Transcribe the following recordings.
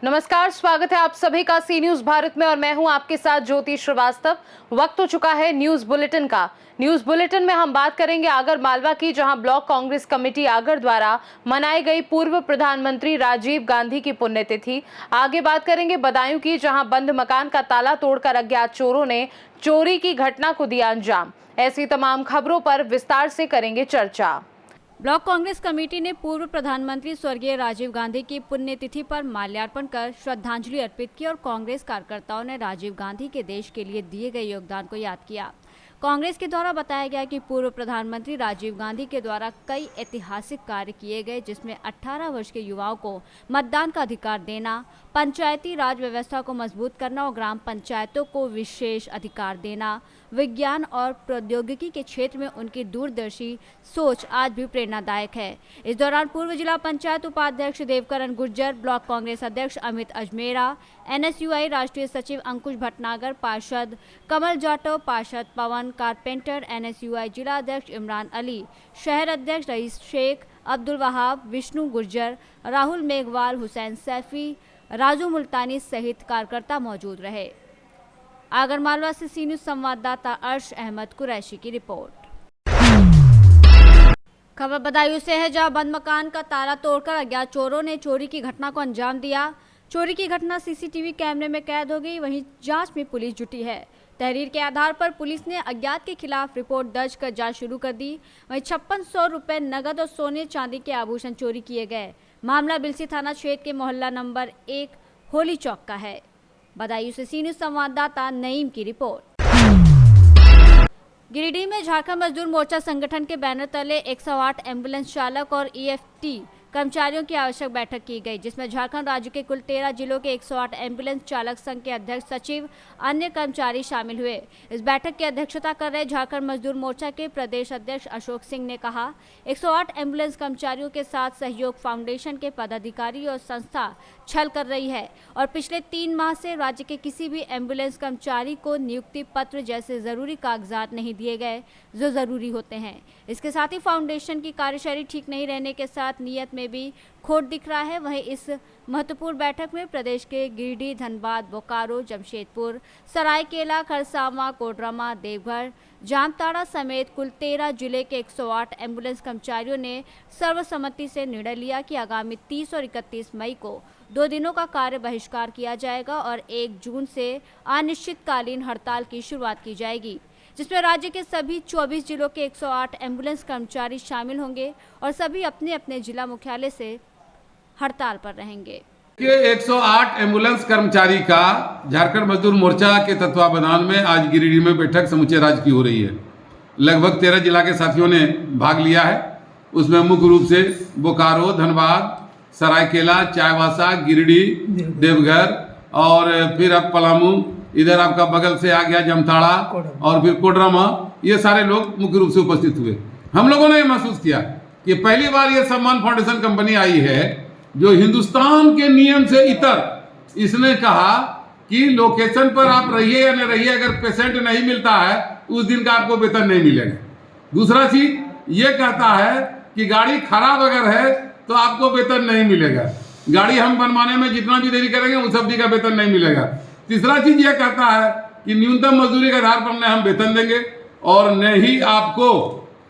नमस्कार, स्वागत है आप सभी का सी न्यूज भारत में और मैं हूं आपके साथ ज्योति श्रीवास्तव। वक्त हो चुका है न्यूज बुलेटिन का। न्यूज बुलेटिन में हम बात करेंगे आगर मालवा की, जहां ब्लॉक कांग्रेस कमेटी आगर द्वारा मनाई गई पूर्व प्रधानमंत्री राजीव गांधी की पुण्यतिथि। आगे बात करेंगे बदायूं की, जहां बंद मकान का ताला तोड़कर अज्ञात चोरों ने चोरी की घटना को दिया अंजाम। ऐसी तमाम खबरों पर विस्तार से करेंगे चर्चा। ब्लॉक कांग्रेस कमेटी ने पूर्व प्रधानमंत्री स्वर्गीय राजीव गांधी की पुण्यतिथि पर माल्यार्पण कर श्रद्धांजलि अर्पित की और कांग्रेस कार्यकर्ताओं ने राजीव गांधी के देश के लिए दिए गए योगदान को याद किया। कांग्रेस के द्वारा बताया गया कि पूर्व प्रधानमंत्री राजीव गांधी के द्वारा कई ऐतिहासिक कार्य किए गए, जिसमें 18 वर्ष के युवाओं को मतदान का अधिकार देना, पंचायती राज व्यवस्था को मजबूत करना और ग्राम पंचायतों को विशेष अधिकार देना, विज्ञान और प्रौद्योगिकी के क्षेत्र में उनकी दूरदर्शी सोच आज भी प्रेरणादायक है। इस दौरान पूर्व जिला पंचायत उपाध्यक्ष देवकरण गुर्जर, ब्लॉक कांग्रेस अध्यक्ष अमित अजमेरा, NSUI राष्ट्रीय सचिव अंकुश भटनागर, पार्षद कमल जाटव, पार्षद पवन कारपेंटर, NSUI जिला अध्यक्ष इमरान अली, शहर अध्यक्ष रईस शेख, अब्दुल वहाब, विष्णु गुर्जर, राहुल मेघवाल, हुसैन सैफी, राजू मुल्तानी सहित कार्यकर्ता मौजूद रहे। आगरमालवा से सी न्यूज संवाददाता अर्श अहमद कुरैशी की रिपोर्ट। खबर बदायूं से है, जहां बंद मकान का ताला तोड़कर अज्ञात चोरों ने चोरी की घटना को अंजाम दिया। चोरी की घटना CCTV कैमरे में कैद हो गई। वहीं जांच में पुलिस जुटी है। तहरीर के आधार पर पुलिस ने अज्ञात के खिलाफ रिपोर्ट दर्ज कर जांच शुरू कर दी। वहीं 5600 रुपए नगद और सोने चांदी के आभूषण चोरी किए गए। मामला बिलसी थाना क्षेत्र के मोहल्ला नंबर 1 होली चौक का है। बदायूं से सी न्यूज संवाददाता नईम की रिपोर्ट। गिरिडीह में झारखंड मजदूर मोर्चा संगठन के बैनर तले 108 एम्बुलेंस चालक और EFT कर्मचारियों की आवश्यक बैठक की गई, जिसमें झारखंड राज्य के कुल 13 जिलों के 108 एम्बुलेंस चालक संघ के अध्यक्ष, सचिव, अन्य कर्मचारी शामिल हुए। इस बैठक की अध्यक्षता कर रहे झारखंड मजदूर मोर्चा के प्रदेश अध्यक्ष अशोक सिंह ने कहा, 108 एम्बुलेंस कर्मचारियों के साथ सहयोग फाउंडेशन के पदाधिकारी और संस्था छल कर रही है और पिछले 3 माह से राज्य के किसी भी एम्बुलेंस कर्मचारी को नियुक्ति पत्र जैसे जरूरी कागजात नहीं दिए गए जो जरूरी होते हैं। इसके साथ ही फाउंडेशन की कार्यशैली ठीक नहीं रहने के साथ नीयत में भी खोट दिख रहा है। वहीं इस महत्वपूर्ण बैठक में प्रदेश के गिरिडीह, धनबाद, बोकारो, जमशेदपुर, सरायकेला, खरसावां, कोडरमा, देवघर, जामताड़ा समेत कुल 13 जिले के 108 एम्बुलेंस कर्मचारियों ने सर्वसम्मति से निर्णय लिया कि आगामी 30 और 31 मई को 2 दिनों का कार्य बहिष्कार किया जाएगा और 1 जून से अनिश्चितकालीन हड़ताल की शुरुआत की जाएगी, जिसमें राज्य के सभी 24 जिलों के 108 एम्बुलेंस कर्मचारी शामिल होंगे और सभी अपने अपने जिला मुख्यालय से हड़ताल पर रहेंगे। 108 एम्बुलेंस कर्मचारी का झारखंड मजदूर मोर्चा के तत्वावधान में आज गिरिडीह में बैठक समूचे राज्य की हो रही है। लगभग 13 जिला के साथियों ने भाग लिया है। उसमें मुख्य रूप से बोकारो, धनबाद, सरायकेला, चाईबासा, गिरिडीह, देवघर और फिर अब पलामू, इधर आपका बगल से आ गया जामताड़ा और फिर कोडरमा, ये सारे लोग मुख्य रूप से उपस्थित हुए। हम लोगों ने महसूस किया कि पहली बार ये सम्मान फाउंडेशन कंपनी आई है जो हिंदुस्तान के नियम से इतर इसने कहा कि लोकेशन पर आप रहिए या नहीं रहिए, अगर पेशेंट नहीं मिलता है उस दिन का आपको वेतन नहीं मिलेगा। दूसरा चीज ये कहता है कि गाड़ी खराब अगर है तो आपको वेतन नहीं मिलेगा। गाड़ी हम बनवाने में जितना भी देरी करेंगे उस अवधि का वेतन नहीं मिलेगा। तीसरा चीज ये कहता है कि न्यूनतम मजदूरी के आधार पर न हम वेतन देंगे और न ही आपको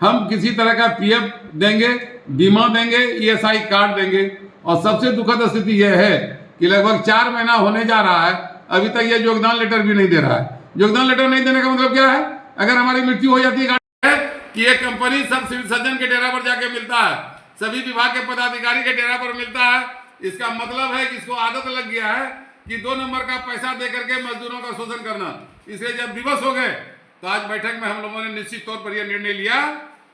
हम किसी तरह का PF देंगे, बीमा देंगे, ESI कार्ड देंगे। और सबसे दुखद स्थिति यह है कि लगभग 4 महीना होने जा रहा है, अभी तक ये योगदान लेटर भी नहीं दे रहा है। योगदान लेटर नहीं देने का मतलब क्या है? अगर हमारी मृत्यु हो जाती है कि ये कंपनी सब सिविल सर्जन के डेरा पर जाके मिलता है, सभी विभाग के पदाधिकारी के डेरा पर मिलता है। इसका मतलब है कि इसको आदत लग गया है कि 2 नंबर का पैसा दे करके मजदूरों का शोषण करना। इसलिए जब दिवस हो गए तो आज बैठक में हम लोगों ने निश्चित तौर पर यह निर्णय लिया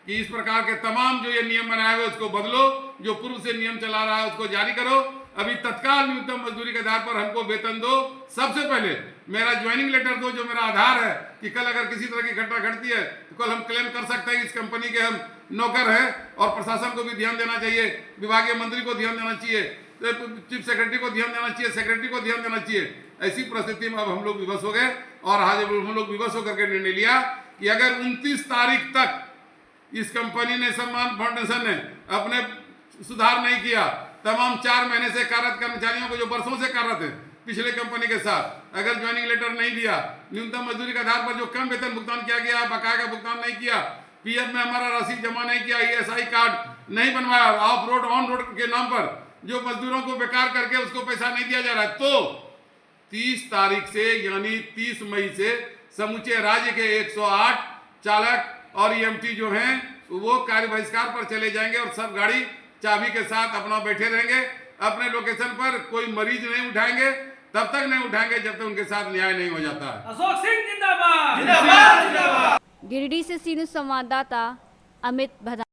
कि इस प्रकार के तमाम जो ये नियम बनाए हुए उसको बदलो, जो पूर्व से नियम चला रहा है उसको जारी करो। अभी तत्काल न्यूनतम मजदूरी के आधार पर हमको वेतन दो। सबसे पहले मेरा ज्वाइनिंग लेटर दो, जो मेरा आधार है कि कल अगर किसी तरह की घटना घटती है तो कल हम क्लेम कर सकते हैं कि इस कंपनी के हम नौकर हैं। और प्रशासन को भी ध्यान देना चाहिए, विभागीय मंत्री को ध्यान देना चाहिए, चीफ सेक्रेटरी को ध्यान देना चाहिए, सेक्रेटरी को ध्यान देना चाहिए। ऐसी परिस्थिति में अब हम लोग विवश हो गए और आज हम लोग विवश होकर के निर्णय लिया कि अगर 29 तारीख तक इस कंपनी ने, सम्मान फाउंडेशन ने अपने सुधार नहीं किया। तमाम 4 महीने से कार्यरत कर्मचारियों को जो वर्षों से कार्यरत है पिछले कंपनी के साथ, अगर ज्वाइनिंग लेटर नहीं दिया, न्यूनतम मजदूरी के आधार पर जो कम वेतन भुगतान किया गया, बकाया का भुगतान नहीं किया, पीएफ में हमारा राशि जमा नहीं किया, ईएसआई कार्ड नहीं बनवाया, ऑफ रोड ऑन रोड के नाम पर जो मजदूरों को बेकार करके उसको पैसा नहीं दिया जा रहा है, तो 30 तारीख से यानी 30 मई से समूचे राज्य के 108 चालक और ईएमटी जो हैं वो कार्य बहिष्कार पर चले जाएंगे और सब गाड़ी चाबी के साथ अपना बैठे रहेंगे अपने लोकेशन पर। कोई मरीज नहीं उठाएंगे, तब तक नहीं उठाएंगे जब तक उनके साथ न्याय नहीं हो जाता है। अशोक सिंह जिंदाबाद, जिंदाबाद, जिंदाबाद। गिरिडीह से सी न्यूज़ संवाददाता अमित भदा।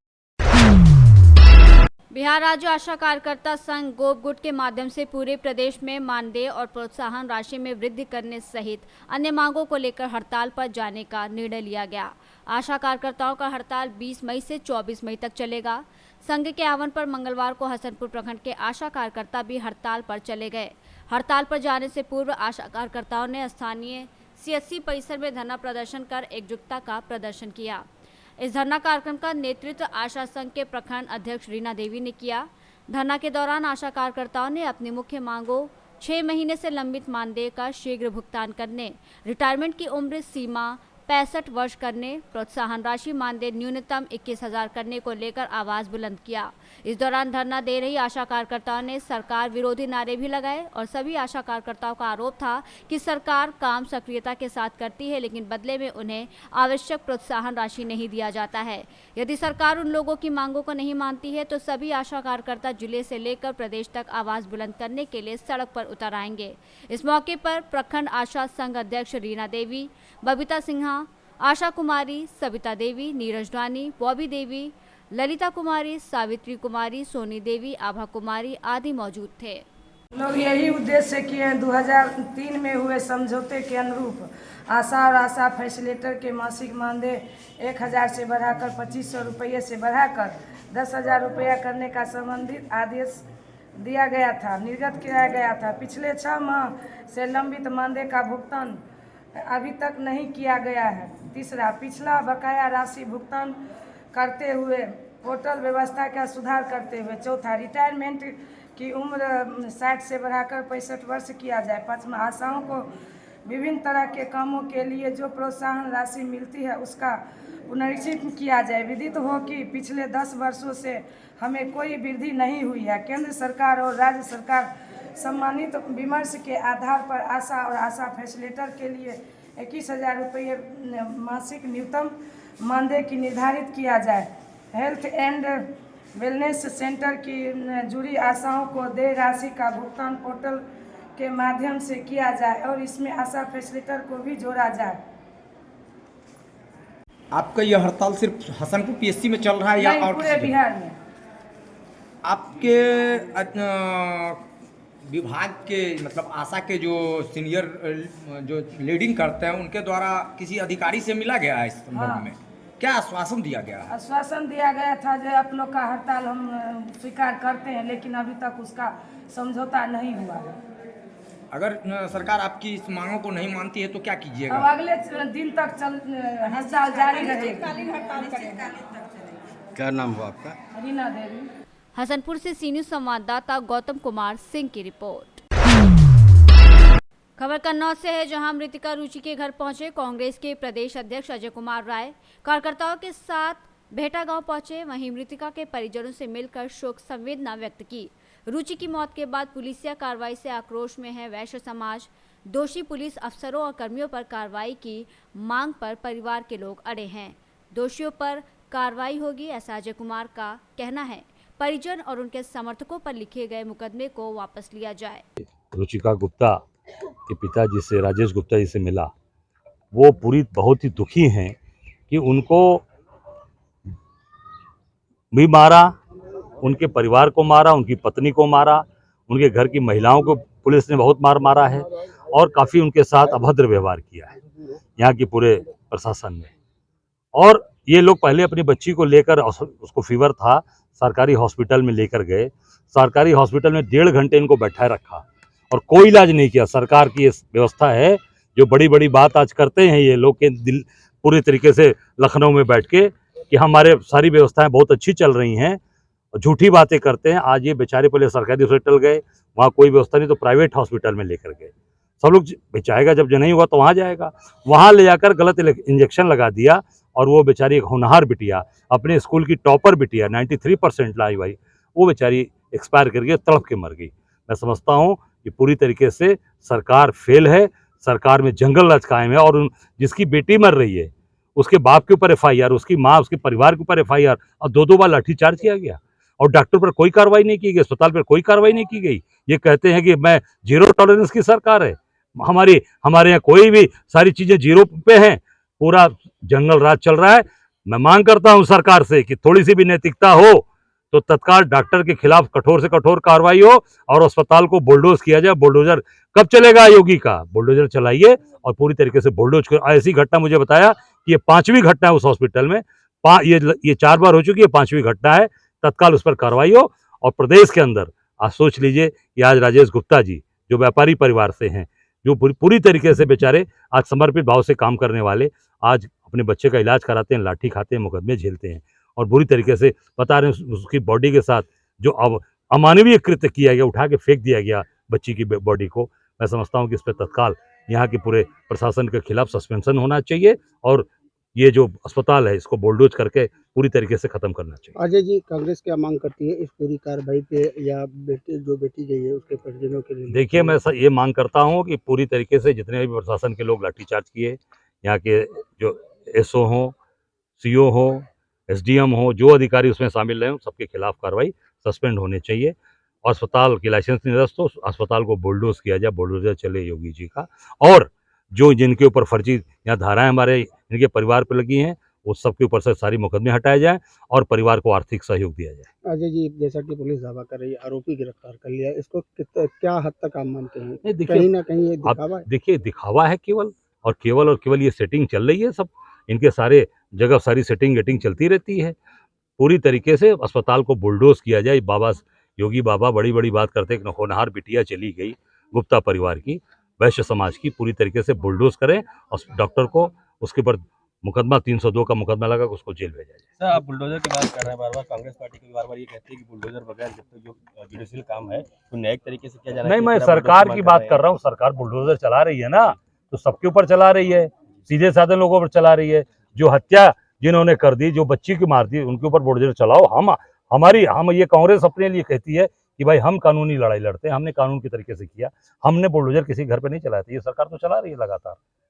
बिहार राज्य आशा कार्यकर्ता संघ गोप गुट के माध्यम से पूरे प्रदेश में मानदेय और प्रोत्साहन राशि में वृद्धि करने सहित अन्य मांगों को लेकर हड़ताल पर जाने का निर्णय लिया गया। आशा कार्यकर्ताओं का हड़ताल 20 मई से 24 मई तक चलेगा। संघ के आह्वान पर मंगलवार को हसनपुर प्रखंड के आशा कार्यकर्ता भी हड़ताल पर चले गए। हड़ताल पर जाने से पूर्व आशा कार्यकर्ताओं ने स्थानीय सीएससी परिसर में धरना प्रदर्शन कर एकजुटता का प्रदर्शन किया। इस धरना कार्यक्रम का नेतृत्व आशा संघ के प्रखंड अध्यक्ष रीना देवी ने किया। धरना के दौरान आशा कार्यकर्ताओं ने अपनी मुख्य मांगों 6 महीने से लंबित मानदेय का शीघ्र भुगतान करने, रिटायरमेंट की उम्र सीमा 65 वर्ष करने, प्रोत्साहन राशि मानदेय न्यूनतम 21,000 करने को लेकर आवाज बुलंद किया। इस दौरान धरना दे रही आशा कार्यकर्ताओं ने सरकार विरोधी नारे भी लगाए और सभी आशा कार्यकर्ताओं का आरोप था कि सरकार काम सक्रियता के साथ करती है लेकिन बदले में उन्हें आवश्यक प्रोत्साहन राशि नहीं दिया जाता है। यदि सरकार उन लोगों की मांगों को नहीं मानती है तो सभी आशा कार्यकर्ता जिले से लेकर प्रदेश तक आवाज बुलंद करने के लिए सड़क पर उतर आएंगे। इस मौके पर प्रखंड आशा संघ अध्यक्ष रीना देवी, बबीता सिन्हा, आशा कुमारी, सविता देवी, नीरज रानी, बॉबी देवी, ललिता कुमारी, सावित्री कुमारी, सोनी देवी, आभा कुमारी आदि मौजूद थे। लोग यही उद्देश्य किए हैं 2003 में हुए समझौते के अनुरूप आशा और आशा फैसिलेटर के मासिक मानदेय 1,000 से बढ़ाकर 2,500 रुपये से बढ़ाकर 10,000 रुपया करने का संबंधित आदेश दिया गया था, निर्गत किया गया था। पिछले 6 माह से लंबित मानदेय का भुगतान अभी तक नहीं किया गया है। तीसरा, पिछला बकाया राशि भुगतान करते हुए पोर्टल व्यवस्था का सुधार करते हुए। चौथा, रिटायरमेंट की उम्र 60 से बढ़ाकर 65 वर्ष किया जाए। पाँचवा, आशाओं को विभिन्न तरह के कामों के लिए जो प्रोत्साहन राशि मिलती है उसका पुनरीक्षित किया जाए। विदित हो कि पिछले 10 वर्षों से हमें कोई वृद्धि नहीं हुई है। केंद्र सरकार और राज्य सरकार सम्मानित विमर्श के आधार पर आशा और आशा फैसिलेटर के लिए 21,000 रुपये मासिक न्यूनतम मानदेय की निर्धारित किया जाए। हेल्थ एंड वेलनेस सेंटर की जुड़ी आशाओं को देय राशि का भुगतान पोर्टल के माध्यम से किया जाए और इसमें आशा फैसिलिटेटर को भी जोड़ा जाए। आपका यह हड़ताल सिर्फ हसनपुर पीएससी में चल रहा है या और पूरे बिहार में? आपके विभाग के मतलब आशा के जो सीनियर जो लीडिंग करते हैं उनके द्वारा किसी अधिकारी से मिला गया है इस संबंध में? क्या आश्वासन दिया गया है? आश्वासन दिया गया था जो आप लोग का हड़ताल हम स्वीकार करते हैं, लेकिन अभी तक उसका समझौता नहीं हुआ है। अगर सरकार आपकी इस मांगों को नहीं मानती है तो क्या कीजिएगा? अब अगले दिन तक हड़ताल जारी रहेगा। क्या नाम हुआ आपका? रीना देवी। हसनपुर से सी न्यूज़ संवाददाता गौतम कुमार सिंह की रिपोर्ट। खबर कन्नौज से है, जहां मृतिका रुचि के घर पहुंचे कांग्रेस के प्रदेश अध्यक्ष अजय कुमार राय कार्यकर्ताओं के साथ भेटा गांव पहुंचे। वहीं मृतिका के परिजनों से मिलकर शोक संवेदना व्यक्त की। रुचि की मौत के बाद पुलिसिया कार्रवाई से आक्रोश में है वैश्य समाज। दोषी पुलिस अफसरों और कर्मियों पर कार्रवाई की मांग पर परिवार के लोग अड़े हैं। दोषियों पर कार्रवाई होगी, ऐसा अजय कुमार का कहना है। परिजन और उनके समर्थकों पर लिखे गए मुकदमे को वापस लिया जाए। रुचिका गुप्ता के पिताजी से राजेश गुप्ता जी से मिला, वो पूरी बहुत ही दुखी हैं कि उनको भी मारा, उनके परिवार को मारा, उनकी पत्नी को मारा, उनके घर की महिलाओं को पुलिस ने बहुत मारा है और काफ़ी उनके साथ अभद्र व्यवहार किया है यहाँ की पूरे प्रशासन ने। और ये लोग पहले अपनी बच्ची को लेकर, उसको फीवर था, सरकारी हॉस्पिटल में लेकर गए। सरकारी हॉस्पिटल में 1.5 घंटे इनको बैठाए रखा और कोई इलाज नहीं किया। सरकार की ये व्यवस्था है, जो बड़ी बड़ी बात आज करते हैं ये लोग के दिल पूरे तरीके से लखनऊ में बैठ के, कि हमारे सारी व्यवस्थाएं बहुत अच्छी चल रही हैं, झूठी बातें करते हैं। आज ये बेचारे पहले सरकारी हॉस्पिटल गए, वहाँ कोई व्यवस्था नहीं तो प्राइवेट हॉस्पिटल में लेकर गए। सब लोग बेचाएगा जब नहीं होगा तो वहाँ जाएगा, वहाँ ले जाकर गलत इंजेक्शन लगा दिया और वो बेचारी एक होनहार बिटिया, अपने स्कूल की टॉपर बिटिया 93% लाई भाई, वो बेचारी एक्सपायर कर गई, तड़प के मर गई। मैं समझता हूँ कि पूरी तरीके से सरकार फेल है, सरकार में जंगल राज कायम है। और जिसकी बेटी मर रही है उसके बाप के ऊपर FIR, उसकी माँ, उसके परिवार के ऊपर FIR, और दो बार लाठीचार्ज किया गया और डॉक्टर पर कोई कार्रवाई नहीं की गई, अस्पताल पर कोई कार्रवाई नहीं की गई। ये कहते हैं कि मैं जीरो टॉलरेंस की सरकार है, हमारे यहाँ कोई भी सारी चीजें जीरो पे हैं, पूरा जंगल राज चल रहा है। मैं मांग करता हूं सरकार से कि थोड़ी सी भी नैतिकता हो तो तत्काल डॉक्टर के खिलाफ कठोर से कठोर कार्रवाई हो और अस्पताल को बुलडोज किया जाए। बुलडोजर कब चलेगा योगी का? बुलडोजर चलाइए और पूरी तरीके से बुलडोज कर। ऐसी घटना मुझे बताया कि ये 5वीं घटना है उस हॉस्पिटल में, ये 4 बार हो चुकी है, 5वीं घटना है। तत्काल उस पर कार्रवाई हो। और प्रदेश के अंदर आज सोच लीजिए कि आज राजेश गुप्ता जी जो व्यापारी परिवार से हैं, जो पूरी तरीके से बेचारे आज समर्पित भाव से काम करने वाले, आज अपने बच्चे का इलाज कराते हैं, लाठी खाते हैं, मुकदमे झेलते हैं और बुरी तरीके से बता रहे हैं उसकी बॉडी के साथ जो अब अमानवीय कृत्य किया गया, उठा के फेंक दिया गया बच्ची की बॉडी को। मैं समझता हूं कि इस पर तत्काल यहाँ के पूरे प्रशासन के खिलाफ सस्पेंशन होना चाहिए और ये जो अस्पताल है इसको बुलडोज करके पूरी तरीके से खत्म करना चाहिए। अजय जी, कांग्रेस क्या मांग करती है इस पूरी कार्रवाई पे या बेटी गई है उसके परिजनों के लिए? देखिए, मैं ये मांग करता हूं कि पूरी तरीके से जितने भी प्रशासन के लोग लाठीचार्ज किए, यहाँ के जो SO हो, CO हो, SDM हो, जो अधिकारी उसमें शामिल रहे, सबके खिलाफ कार्रवाई सस्पेंड होने चाहिए। अस्पताल की लाइसेंस निरस्त हो, अस्पताल को बुलडोज किया जाए, बुलडोजर चले योगी जी का। और जो जिनके ऊपर फर्जी यहाँ धाराएं हमारे इनके परिवार पर लगी हैं, वो सबके ऊपर से सारी मुकदमे हटाए जाएं और परिवार को आर्थिक सहयोग दिया जाए। अजय जी, जैसा कि पुलिस दावा कर रही है आरोपी गिरफ्तार कर लिया, इसको क्या हद तक आप मानते हैं? नहीं, कहीं ना कहीं ये दिखावा है। देखिए, दिखावा है केवल ये सेटिंग चल रही है। सब इनके सारे जगह सारी सेटिंग गेटिंग चलती रहती है। पूरी तरीके से अस्पताल को बुलडोज किया जाए। योगी बाबा बड़ी बड़ी बात करते हैं, होनहार बिटिया चली गई गुप्ता परिवार की, वैश्य समाज की, पूरी तरीके से बुलडोज करें और डॉक्टर को उसके ऊपर मुकदमा 302 का मुकदमा लगा कर उसको जेल भेजा जाए। सर, आप बुलडोजर की बात कर रहे हैं बार बार, कांग्रेस पार्टी की बार बार ये कहती है कि बुलडोजर बगैर जब तक जो जुडिशियल काम है तो न्यायिक तरीके से किया जाना नहीं, चाहिए। मैं सरकार की बात कर रहा हूँ। सरकार बुलडोजर चला रही है ना, तो सबके ऊपर चला रही है, सीधे साधे लोगों पर चला रही है। जो हत्या जिन्होंने कर दी, जो बच्ची की मार दी, उनके ऊपर बुलडोजर चलाओ। हम ये कांग्रेस अपने लिए कहती है कि भाई हम कानूनी लड़ाई लड़ते हैं, हमने कानून के तरीके से किया, हमने बुलडोजर किसी घर पे नहीं चलाया था। ये सरकार तो चला रही है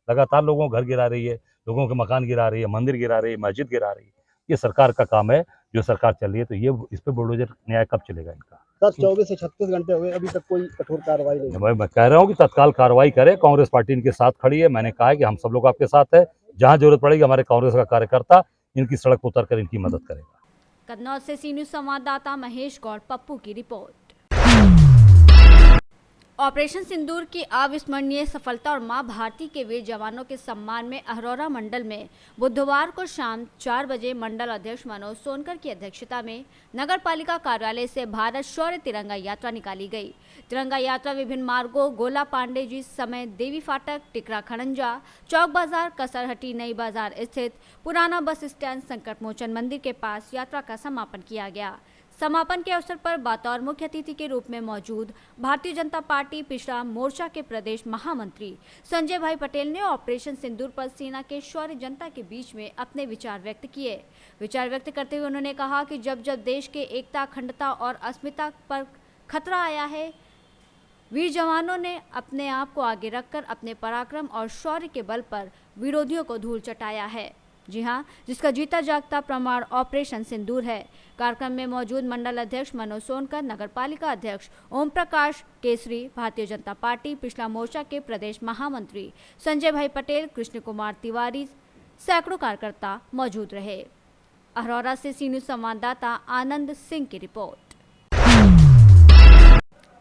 लगातार लोगों को घर गिरा रही है, लोगों के मकान गिरा रही है, मंदिर गिरा रही है, मस्जिद गिरा रही है। ये सरकार का काम है, जो सरकार चल रही है। तो ये इस पे बुलडोजर न्याय कब चलेगा इनका? सर, 24 से 36 घंटे हुए, अभी तक कोई कठोर कार्रवाई नहीं। मैं कह रहा हूँ कि तत्काल कार्रवाई करे। कांग्रेस पार्टी इनके साथ खड़ी है। मैंने कहा है कि हम सब लोग आपके साथ है। जहां जरूरत पड़ेगी हमारे कांग्रेस का कार्यकर्ता इनकी सड़क पर उतर कर इनकी मदद करेगा। कन्नौज से सी न्यूज संवाददाता महेश गौड़ पप्पू की रिपोर्ट। ऑपरेशन सिंदूर की अविस्मरणीय सफलता और मां भारती के वीर जवानों के सम्मान में अहरौरा मंडल में बुधवार को शाम 4 बजे मंडल अध्यक्ष मनोज सोनकर की अध्यक्षता में नगर पालिका कार्यालय से भारत शौर्य तिरंगा यात्रा निकाली गई। तिरंगा यात्रा विभिन्न मार्गों गोला पांडे जी समेत देवी फाटक, टिकरा खड़ंजा, चौक बाजार, कसरहटी, नई बाजार स्थित पुराना बस स्टैंड, संकट मोचन मंदिर के पास यात्रा का समापन किया गया। समापन के अवसर पर बतौर मुख्य अतिथि के रूप में मौजूद भारतीय जनता पार्टी पिछड़ा मोर्चा के प्रदेश महामंत्री संजय भाई पटेल ने ऑपरेशन सिंदूर पर सेना के शौर्य जनता के बीच में अपने विचार व्यक्त किए। विचार व्यक्त करते हुए उन्होंने कहा कि जब जब देश के एकता, अखंडता और अस्मिता पर खतरा आया है, वीर जवानों ने अपने आप को आगे रखकर अपने पराक्रम और शौर्य के बल पर विरोधियों को धूल चटाया है। जी हां, जिसका जीता जागता प्रमाण ऑपरेशन सिंदूर है। कार्यक्रम में मौजूद मंडल अध्यक्ष मनोज सोनकर, नगर पालिका अध्यक्ष ओम प्रकाश केसरी, भारतीय जनता पार्टी पिछड़ा मोर्चा के प्रदेश महामंत्री संजय भाई पटेल, कृष्ण कुमार तिवारी, सैकड़ों कार्यकर्ता मौजूद रहे। अहरौरा से सी न्यूज संवाददाता आनंद सिंह की रिपोर्ट।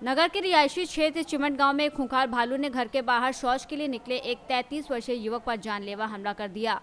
नगर के रिहायशी क्षेत्र चिमट गांव में एक खूंखार भालू ने घर के बाहर शौच के लिए निकले एक 33 वर्षीय युवक पर जानलेवा हमला कर दिया।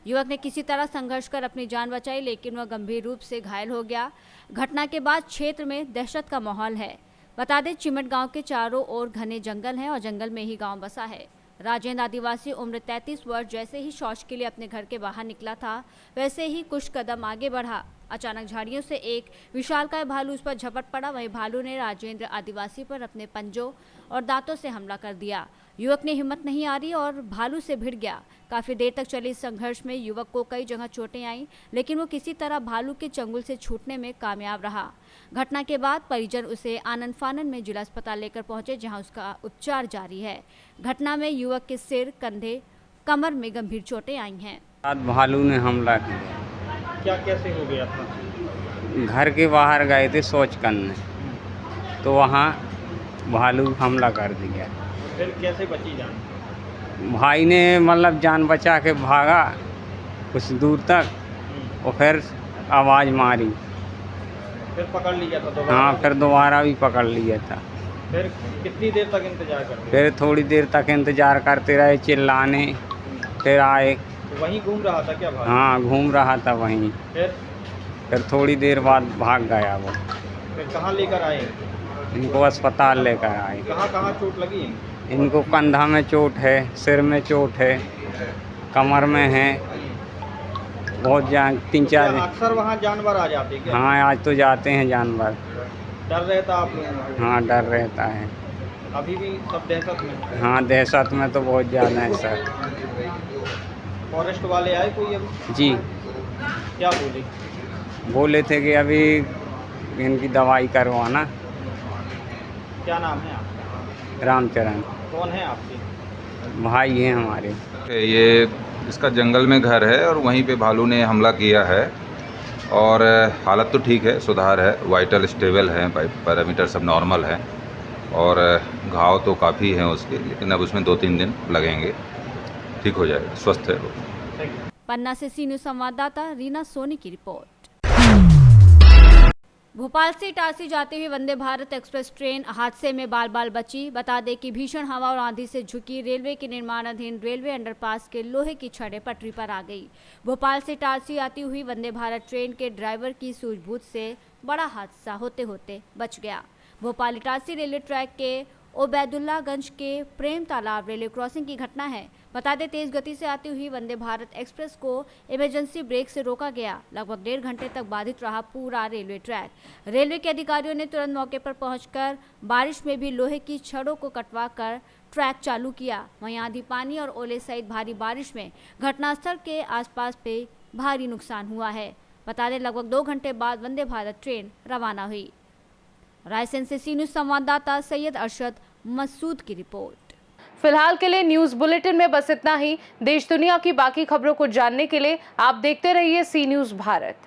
युवक ने किसी तरह संघर्ष कर अपनी जान बचाई, लेकिन वह गंभीर रूप से घायल हो गया। घटना के बाद क्षेत्र में दहशत का माहौल है। बता दें, चिमट गांव के चारों ओर घने जंगल हैं और जंगल में ही गांव बसा है। राजेंद्र आदिवासी उम्र 33 वर्ष जैसे ही शौच के लिए अपने घर के बाहर निकला था वैसे ही कुछ कदम आगे बढ़ा। अचानक झाड़ियों से एक विशालकाय भालू उस पर झपट पड़ा। वहीं भालू ने राजेंद्र आदिवासी पर अपने पंजों और दांतों से हमला कर दिया। युवक ने हिम्मत नहीं हारी और भालू से भिड़ गया। काफी देर तक चले इस संघर्ष में युवक को कई जगह चोटें आईं, लेकिन वो किसी तरह भालू के चंगुल से छूटने में कामयाब रहा। घटना के बाद परिजन उसे आनंद फानन में जिला अस्पताल लेकर पहुंचे, जहां उसका उपचार जारी है। घटना में युवक के सिर, कंधे, कमर में गंभीर चोटें आई हैं। आज भालू ने हमला किया। क्या कैसे हो गया था? घर के बाहर गए थे शौच करने, तो वहाँ भालू हमला कर दिया। फिर कैसे बची जान? भाई ने मतलब जान बचा के भागा कुछ दूर तक और फिर आवाज़ मारी। फिर पकड़ लिया था दोबारा? हाँ, फिर दोबारा भी पकड़ लिया था। फिर कितनी देर तक इंतजार करते? फिर थोड़ी देर तक इंतजार करते रहे, चिल्लाने, फिर आए। तो वहीं घूम रहा था क्या भालू? हाँ, घूम रहा था वहीं। फिर थोड़ी देर बाद भाग गया वो। फिर कहाँ लेकर आए? इनको अस्पताल लेकर आए। कहाँ चोट लगी? इनको कंधा में चोट है, सिर में चोट है, कमर में है, बहुत तीन चार। अक्सर वहाँ जानवर आ जाते क्या? हाँ, आज तो जाते हैं जानवर। डर रहता आप लोगों को? हाँ, डर रहता है। अभी भी सब दहशत में? हाँ, दहशत में तो बहुत ज़्यादा है सर। फॉरेस्ट वाले आए कोई अभी? जी, क्या बोले? बोले थे कि अभी इनकी दवाई करवाना। क्या नाम है आपका? रामचरण। कौन है आपके? भाई हैं हमारे। ये इसका जंगल में घर है और वहीं पे भालू ने हमला किया है और हालत तो ठीक है, सुधार है, वाइटल स्टेबल है, पैरामीटर सब नॉर्मल है और घाव तो काफ़ी हैं उसके, लेकिन अब उसमें 2-3 दिन लगेंगे, ठीक हो जाएगा, स्वस्थ है वो। पन्ना से सी न्यूज़ संवाददाता रीना सोनी की रिपोर्ट। भोपाल से इटारसी जाती हुई वंदे भारत एक्सप्रेस ट्रेन हादसे में बाल बाल बची। बता दें कि भीषण हवा और आंधी से झुकी रेलवे के निर्माणाधीन रेलवे अंडरपास के लोहे की छड़ें पटरी पर आ गई। भोपाल से इटारसी आती हुई वंदे भारत ट्रेन के ड्राइवर की सूझबूझ से बड़ा हादसा होते होते बच गया। भोपाल इटारसी रेलवे ट्रैक के ओबैदुल्लागंज के प्रेम तालाब रेलवे क्रॉसिंग की घटना है। बता दें तेज गति से आती हुई वंदे भारत एक्सप्रेस को इमरजेंसी ब्रेक से रोका गया। लगभग 1.5 घंटे तक बाधित रहा पूरा रेलवे ट्रैक। रेलवे के अधिकारियों ने तुरंत मौके पर पहुंचकर बारिश में भी लोहे की छड़ों को कटवा कर ट्रैक चालू किया। वहीं आंधी, पानी और ओले सहित भारी बारिश में घटनास्थल के आसपास पे भारी नुकसान हुआ है। बता दें लगभग 2 घंटे बाद वंदे भारत ट्रेन रवाना हुई। रायसेन से सी न्यूज़ संवाददाता सैयद अरशद मसूद की रिपोर्ट। फिलहाल के लिए न्यूज़ बुलेटिन में बस इतना ही। देश दुनिया की बाकी खबरों को जानने के लिए आप देखते रहिए सी न्यूज़ भारत।